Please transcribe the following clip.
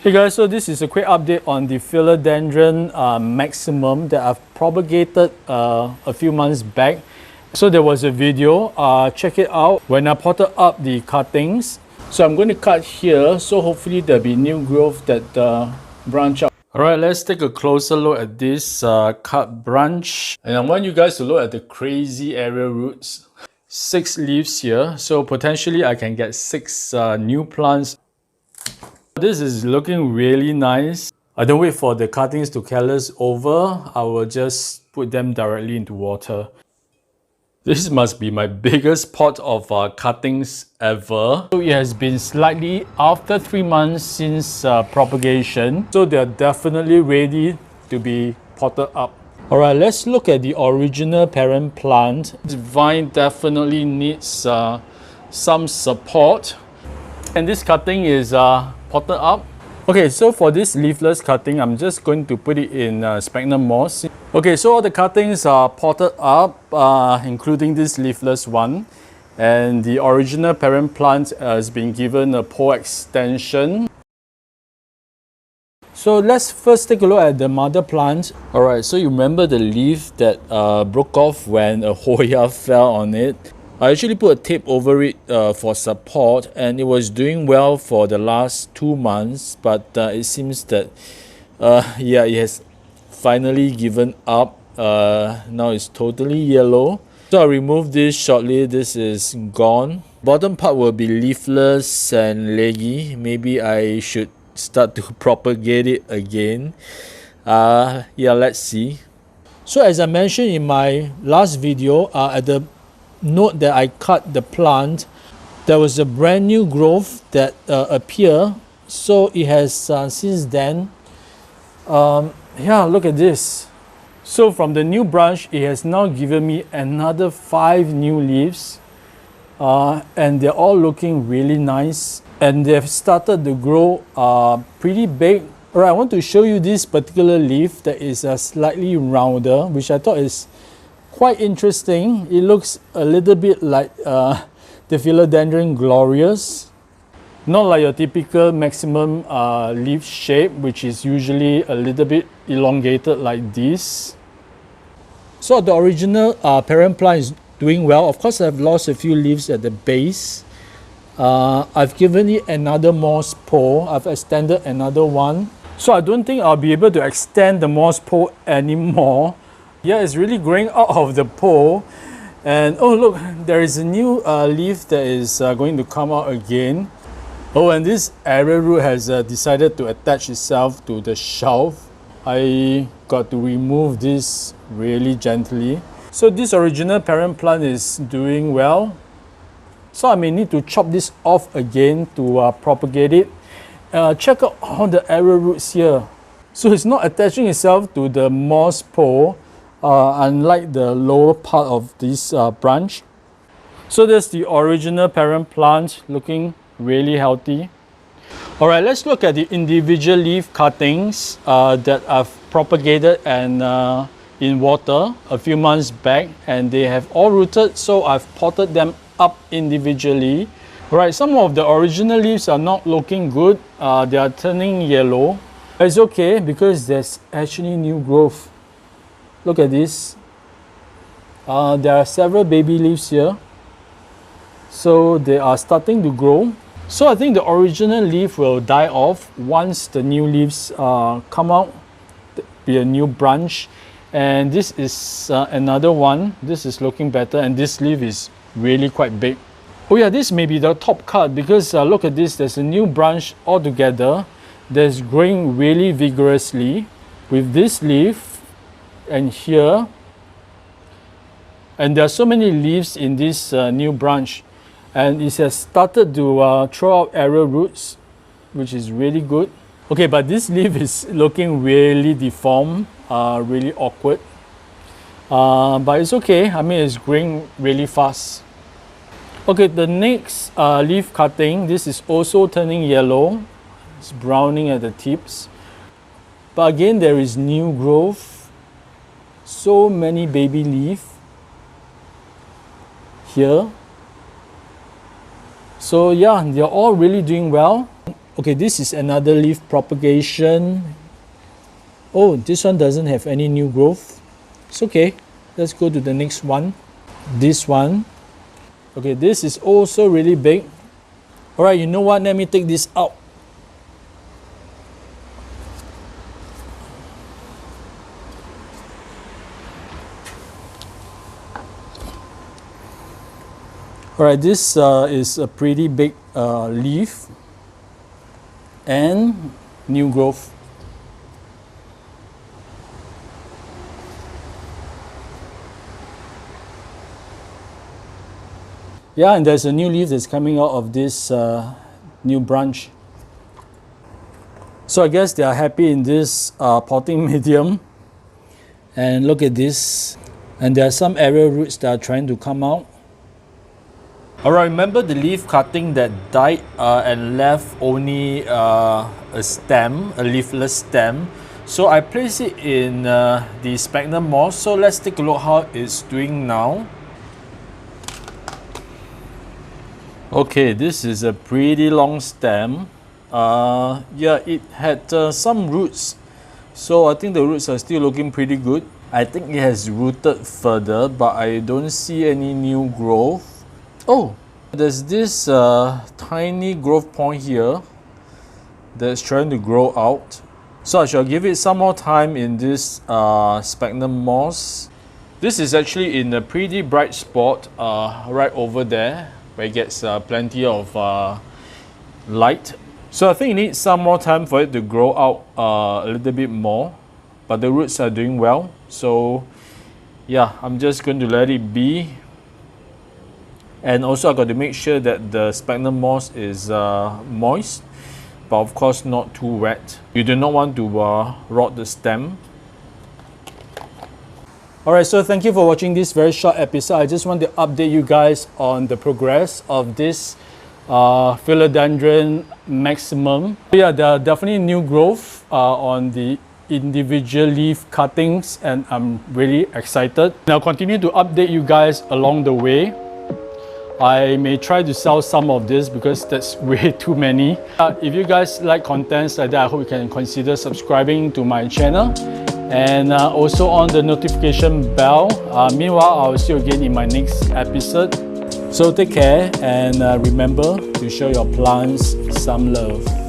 Hey guys, so this is a quick update on the Philodendron maximum that I've propagated a few months back. So there was a video, check it out, when I potted up the cuttings. So I'm going to cut here, so hopefully there'll be new growth that branch out. Alright, let's take a closer look at this cut branch. And I want you guys to look at the crazy aerial roots. 6 leaves here, so potentially I can get 6 new plants. This is looking really nice. I don't wait for the cuttings to callus over. I will just put them directly into water. This must be my biggest pot of cuttings ever. So it has been slightly after 3 months since propagation. So they're definitely ready to be potted up. Alright, let's look at the original parent plant. This vine definitely needs some support. And this cutting is potted up. Okay, so for this leafless cutting, I'm just going to put it in sphagnum moss. Okay, so all the cuttings are potted up, including this leafless one. And the original parent plant has been given a pole extension. So let's first take a look at the mother plant. Alright, so you remember the leaf that broke off when a Hoya fell on it? I actually put a tape over it for support, and it was doing well for the last 2 months, but it seems that yeah, it has finally given up. Now it's totally yellow. So I'll remove this shortly. This is gone. Bottom part will be leafless and leggy. Maybe I should start to propagate it again. Yeah, let's see. So as I mentioned in my last video, at the note that I cut the plant, there was a brand new growth that appeared. So it has since then, yeah, look at this. So from the new branch, it has now given me another 5 new leaves, and they're all looking really nice, and they've started to grow pretty big. Alright, I want to show you this particular leaf that is slightly rounder, which I thought is quite interesting. It looks a little bit like the Philodendron glorious. Not like your typical maximum leaf shape, which is usually a little bit elongated like this. So the original parent plant is doing well. Of course, I've lost a few leaves at the base. I've given it another moss pole. I've extended another one. So I don't think I'll be able to extend the moss pole anymore. Yeah, it's really growing out of the pole. And oh look, there is a new leaf that is going to come out again. Oh, and this aerial root has decided to attach itself to the shelf. I got to remove this really gently. So this original parent plant is doing well. So I may need to chop this off again to propagate it. Check out all the aerial roots here. So it's not attaching itself to the moss pole, unlike the lower part of this branch. So there's the original parent plant looking really healthy. Alright, let's look at the individual leaf cuttings that I've propagated and in water a few months back, and they have all rooted, so I've potted them up individually. Alright, some of the original leaves are not looking good. They are turning yellow. It's okay because there's actually new growth. Look at this. There are several baby leaves here. So they are starting to grow. So I think the original leaf will die off once the new leaves come out. Be a new branch. And this is another one. This is looking better, and this leaf is really quite big. Oh yeah, this may be the top cut because look at this. There's a new branch altogether that's growing really vigorously with this leaf. And here, and there are so many leaves in this new branch, and it has started to throw out aerial roots, which is really good. Okay, but this leaf is looking really deformed, really awkward, but it's okay. I mean, it's growing really fast. Okay, the next leaf cutting, this is also turning yellow. It's browning at the tips, but again there is new growth. So many baby leaves here. So yeah, they're all really doing well. Okay, this is another leaf propagation. Oh, this one doesn't have any new growth. It's okay. Let's go to the next one. This one. Okay, this is also really big. All right, you know what? Let me take this out. All right, this is a pretty big leaf and new growth. Yeah, and there's a new leaf that's coming out of this new branch. So I guess they are happy in this potting medium. And look at this. And there are some aerial roots that are trying to come out. Alright, remember the leaf cutting that died and left only a stem, a leafless stem. So I place it in the sphagnum moss. So let's take a look how it's doing now. Okay, this is a pretty long stem. Yeah, it had some roots. So I think the roots are still looking pretty good. I think it has rooted further, but I don't see any new growth. Oh, there's this tiny growth point here that's trying to grow out. So I shall give it some more time in this sphagnum moss. This is actually in a pretty bright spot right over there, where it gets plenty of light. So I think it needs some more time for it to grow out a little bit more, but the roots are doing well. So yeah, I'm just going to let it be. And also I got to make sure that the sphagnum moss is moist, but of course not too wet. You do not want to rot the stem. Alright, so thank you for watching this very short episode. I just want to update you guys on the progress of this Philodendron maximum. Yeah, there are definitely new growth on the individual leaf cuttings, and I'm really excited. And I'll continue to update you guys along the way. I may try to sell some of this because that's way too many. If you guys like contents like that, I hope you can consider subscribing to my channel. And also on the notification bell. Meanwhile, I'll see you again in my next episode. So take care and remember to show your plants some love.